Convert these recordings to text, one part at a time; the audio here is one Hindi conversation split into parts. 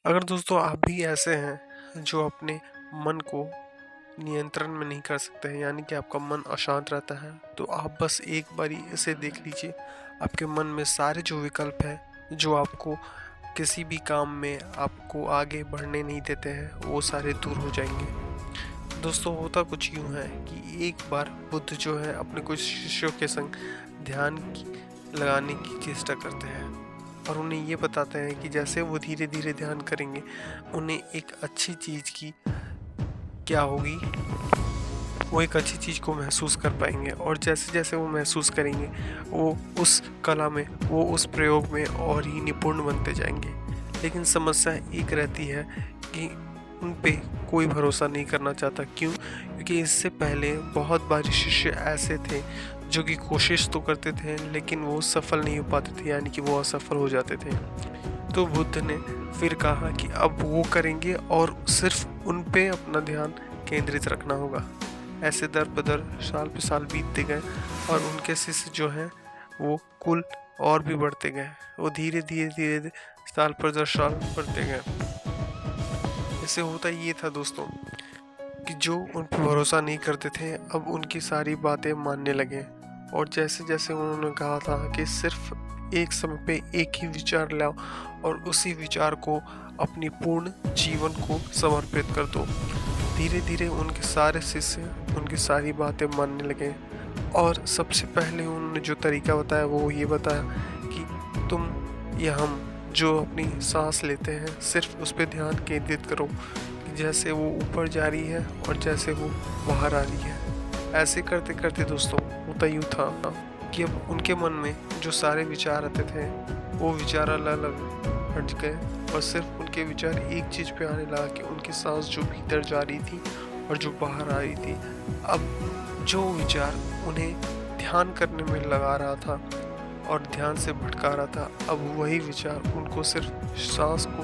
अगर दोस्तों आप भी ऐसे हैं जो अपने मन को नियंत्रण में नहीं कर सकते हैं, यानी कि आपका मन अशांत रहता है, तो आप बस एक बारी इसे देख लीजिए। आपके मन में सारे जो विकल्प हैं जो आपको किसी भी काम में आपको आगे बढ़ने नहीं देते हैं, वो सारे दूर हो जाएंगे। दोस्तों होता कुछ यूं है कि एक बार बुद्ध जो है अपने कुछ शिष्यों के संग लगाने की चेष्टा करते हैं और उन्हें ये बताते हैं कि जैसे वो धीरे धीरे ध्यान करेंगे, उन्हें एक अच्छी चीज़ की क्या होगी, वो एक अच्छी चीज़ को महसूस कर पाएंगे। और जैसे जैसे वो महसूस करेंगे, वो उस कला में, वो उस प्रयोग में और ही निपुण बनते जाएंगे। लेकिन समस्या एक रहती है कि उन पे कोई भरोसा नहीं करना चाहता। क्यों? क्योंकि इससे पहले बहुत बार शिष्य ऐसे थे जो कि कोशिश तो करते थे लेकिन वो सफल नहीं हो पाते थे, यानी कि वो असफल हो जाते थे। तो बुद्ध ने फिर कहा कि अब वो करेंगे और सिर्फ उन पे अपना ध्यान केंद्रित रखना होगा। ऐसे दर बदर साल पे साल बीतते गए और उनके शिष्य जो हैं वो कुल और भी बढ़ते गए। वो धीरे धीरे धीरे साल पर दर साल बढ़ते गए। इससे होता ये था दोस्तों कि जो उन पर भरोसा नहीं करते थे अब उनकी सारी बातें मानने लगे। और जैसे जैसे उन्होंने कहा था कि सिर्फ एक समय पे एक ही विचार लाओ और उसी विचार को अपनी पूर्ण जीवन को समर्पित कर दो, धीरे धीरे उनके सारे शिष्य उनकी सारी बातें मानने लगे। और सबसे पहले उन्होंने जो तरीका बताया वो ये बताया कि तुम या हम जो अपनी सांस लेते हैं सिर्फ उस पर ध्यान केंद्रित करो कि जैसे वो ऊपर जा रही है और जैसे वो बाहर आ रही है। ऐसे करते करते दोस्तों होता यूँ था कि अब उनके मन में जो सारे विचार आते थे वो विचार अलग अलग हट गए और सिर्फ उनके विचार एक चीज़ पे आने लगा कि उनकी सांस जो भीतर जा रही थी और जो बाहर आ रही थी। अब जो विचार उन्हें ध्यान करने में लगा रहा था और ध्यान से भटका रहा था, अब वही विचार उनको सिर्फ सांस को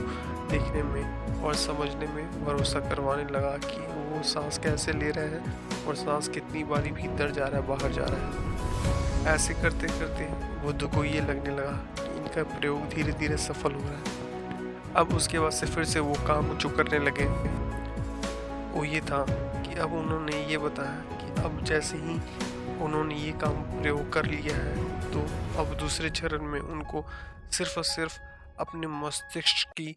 देखने में और समझने में भरोसा करवाने लगा कि वो सांस कैसे ले रहे हैं और सांस कितनी बारी भीतर जा रहा है बाहर जा रहा है। ऐसे करते करते बुद्ध को ये लगने लगा कि इनका प्रयोग धीरे धीरे सफल हो रहा है। अब उसके बाद से फिर से वो काम जो करने लगे वो ये था कि अब उन्होंने ये बताया कि अब जैसे ही उन्होंने ये काम प्रयोग कर लिया है तो अब दूसरे चरण में उनको सिर्फ और सिर्फ अपने मस्तिष्क की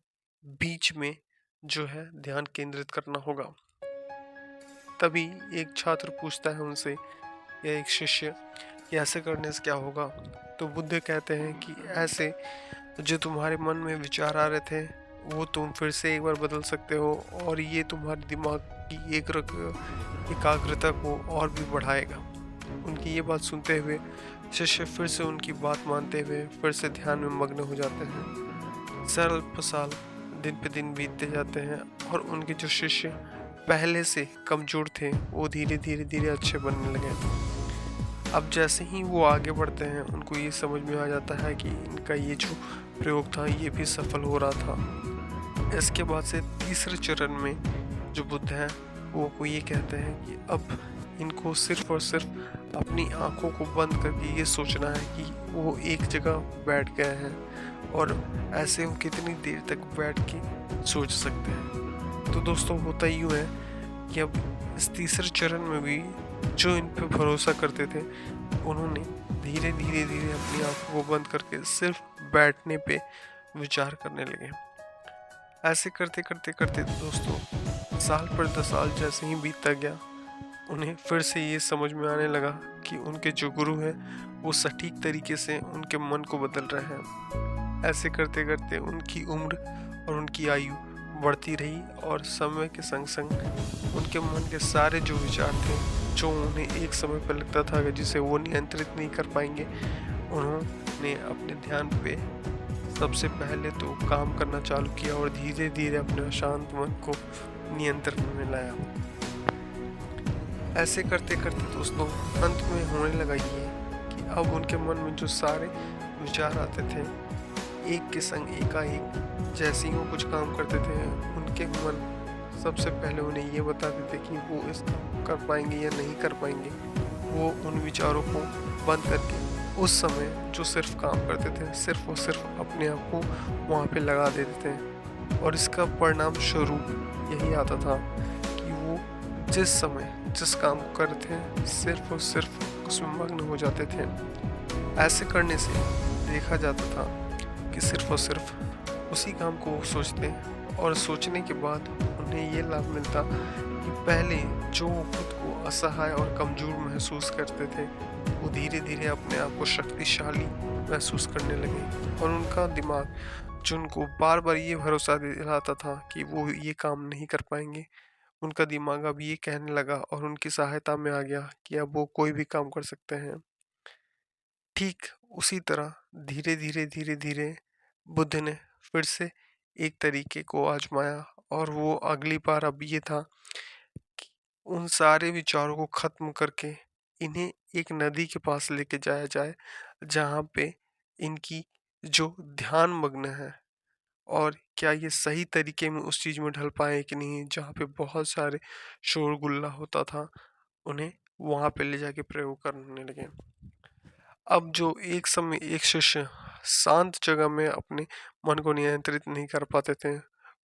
बीच में जो है ध्यान केंद्रित करना होगा। तभी एक छात्र पूछता है उनसे या एक शिष्य कि ऐसे करने से क्या होगा। तो बुद्ध कहते हैं कि ऐसे जो तुम्हारे मन में विचार आ रहे थे वो तुम फिर से एक बार बदल सकते हो और ये तुम्हारे दिमाग की एकाग्रता को और भी बढ़ाएगा। उनकी ये बात सुनते हुए शिष्य फिर से उनकी बात मानते हुए फिर से ध्यान में मग्न हो जाते हैं। साल पर साल दिन पे दिन बीतते जाते हैं और उनके जो शिष्य पहले से कमजोर थे वो धीरे धीरे धीरे अच्छे बनने लगे। अब जैसे ही वो आगे बढ़ते हैं उनको ये समझ में आ जाता है कि इनका ये जो प्रयोग था ये भी सफल हो रहा था। इसके बाद से तीसरे चरण में जो बुद्ध हैं वो ये कहते हैं कि अब इनको सिर्फ और सिर्फ अपनी आंखों को बंद करके ये सोचना है कि वो एक जगह बैठ गए हैं और ऐसे वो कितनी देर तक बैठ के सोच सकते हैं। तो दोस्तों होता यूँ है कि अब इस तीसरे चरण में भी जो इन पे भरोसा करते थे उन्होंने धीरे धीरे धीरे अपनी आंखों को बंद करके सिर्फ बैठने पे विचार करने लगे। ऐसे करते करते करते दोस्तों साल पर 10 साल जैसे ही बीतता गया उन्हें फिर से ये समझ में आने लगा कि उनके जो गुरु हैं वो सटीक तरीके से उनके मन को बदल रहे हैं। ऐसे करते करते उनकी उम्र और उनकी आयु बढ़ती रही और समय के संग संग उनके मन के सारे जो विचार थे जो उन्हें एक समय पर लगता था कि जिसे वो नियंत्रित नहीं कर पाएंगे, उन्होंने अपने ध्यान पे सबसे पहले तो काम करना चालू किया और धीरे धीरे अपने अशांत मन को नियंत्रण में लाया। ऐसे करते करते दोस्तों अंत में होने लगा ये कि अब उनके मन में जो सारे विचार आते थे एक के संग एकाएक जैसे ही वो कुछ काम करते थे उनके मन सबसे पहले उन्हें ये बताते थे कि वो इस कर पाएंगे या नहीं कर पाएंगे। वो उन विचारों को बंद करके उस समय जो सिर्फ काम करते थे सिर्फ और सिर्फ अपने आप को वहाँ पे लगा देते थे और इसका परिणाम स्वरूप यही आता था कि वो जिस समय जिस काम को कर रहे थे सिर्फ और सिर्फ उसमें मग्न हो जाते थे। ऐसे करने से देखा जाता था कि सिर्फ और सिर्फ उसी काम को वो सोचते और सोचने के बाद उन्हें ये लाभ मिलता कि पहले जो वो खुद को असहाय और कमज़ोर महसूस करते थे, वो धीरे-धीरे अपने आप को शक्तिशाली महसूस करने लगे और उनका दिमाग जो उनको बार-बार ये भरोसा दिलाता था कि वो ये काम नहीं कर पाएँगे, उनका दिमाग अब ये कहने लगा और उनकी सहायता में आ गया कि अब वो कोई भी काम कर सकते हैं। ठीक उसी तरह धीरे-धीरे, धीरे-धीरे बुद्ध ने फिर से एक तरीके को आज़माया और वो अगली बार अब ये था कि उन सारे विचारों को ख़त्म करके इन्हें एक नदी के पास लेके जाया जाए, जहाँ पे इनकी जो ध्यान मग्न है और क्या ये सही तरीके में उस चीज़ में ढल पाए कि नहीं, जहाँ पे बहुत सारे शोरगुल्ला होता था, उन्हें वहाँ पे ले जाके प्रयोग करने लगे। अब जो एक समय एक शिष्य शांत जगह में अपने मन को नियंत्रित नहीं कर पाते थे,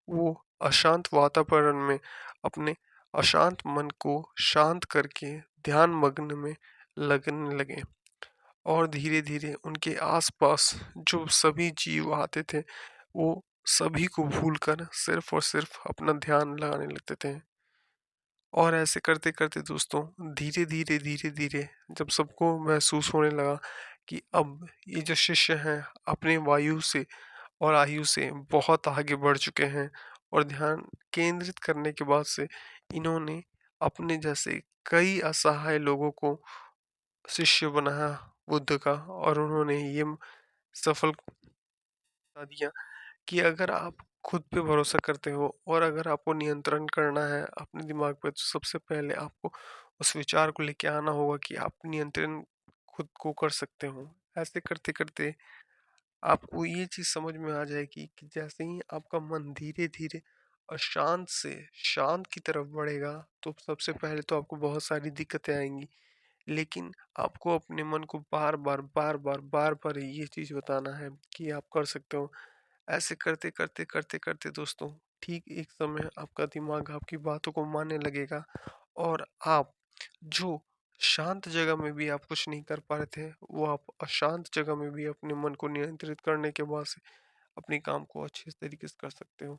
वो अशांत वातावरण में अपने अशांत मन को शांत करके ध्यान मग्न में लगने लगे और धीरे-धीरे उनके आसपास जो सभी जीव आते थे, वो सभी को भूलकर सिर्फ और सिर्फ अपना ध्यान लगाने लगते थे। और ऐसे करते-करते दोस्तों धीरे-धीरे, धीरे-धीरे जब सबको महसूस होने लगा कि अब ये जो शिष्य हैं अपने वायु से और आयु से बहुत आगे बढ़ चुके हैं और ध्यान केंद्रित करने के बाद से इन्होंने अपने जैसे कई असहाय लोगों को शिष्य बनाया बुद्ध का और उन्होंने ये सफल बता दिया कि अगर आप खुद पे भरोसा करते हो और अगर आपको नियंत्रण करना है अपने दिमाग पे, तो सबसे पहले आपको उस विचार को लेके आना होगा कि आप नियंत्रण खुद को कर सकते हो। ऐसे करते करते आपको ये चीज़ समझ में आ जाएगी कि जैसे ही आपका मन धीरे धीरे अशांत से शांत की तरफ बढ़ेगा, तो सबसे पहले तो आपको बहुत सारी दिक्कतें आएंगी, लेकिन आपको अपने मन को बार बार ये चीज़ बताना है कि आप कर सकते हो। ऐसे करते करते दोस्तों ठीक एक समय आपका दिमाग आपकी बातों को मानने लगेगा और आप जो शांत जगह में भी आप कुछ नहीं कर पा रहे थे, वो आप अशांत जगह में भी अपने मन को नियंत्रित करने के बाद से अपने काम को अच्छे तरीके से कर सकते हो।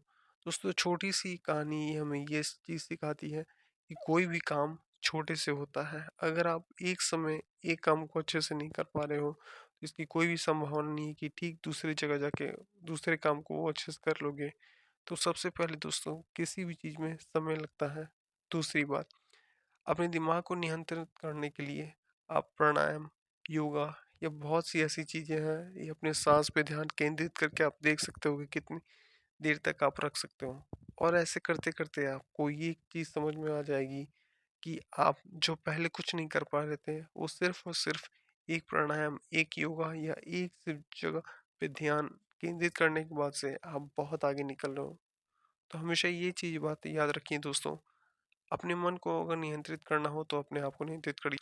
दोस्तों छोटी सी कहानी ये हमें ये चीज़ सिखाती है कि कोई भी काम छोटे से होता है। अगर आप एक समय एक काम को अच्छे से नहीं कर पा रहे हो, तो इसकी कोई भी संभावना नहीं है कि ठीक दूसरी जगह जाके दूसरे काम को वो अच्छे से कर लोगे। तो सबसे पहले दोस्तों किसी भी चीज़ में समय लगता है। दूसरी बात, अपने दिमाग को नियंत्रित करने के लिए आप प्राणायाम, योगा या बहुत सी ऐसी चीज़ें हैं, ये अपने सांस पे ध्यान केंद्रित करके आप देख सकते हो कि कितनी देर तक आप रख सकते हो। और ऐसे करते करते आपको ये चीज़ समझ में आ जाएगी कि आप जो पहले कुछ नहीं कर पा रहे थे, वो सिर्फ और सिर्फ एक प्राणायाम, एक योगा या एक सिर्फ जगह पे ध्यान केंद्रित करने के बाद से आप बहुत आगे निकल रहे हो। तो हमेशा ये चीज़ बात याद रखिए दोस्तों, अपने मन को अगर नियंत्रित करना हो तो अपने आप को नियंत्रित करिए।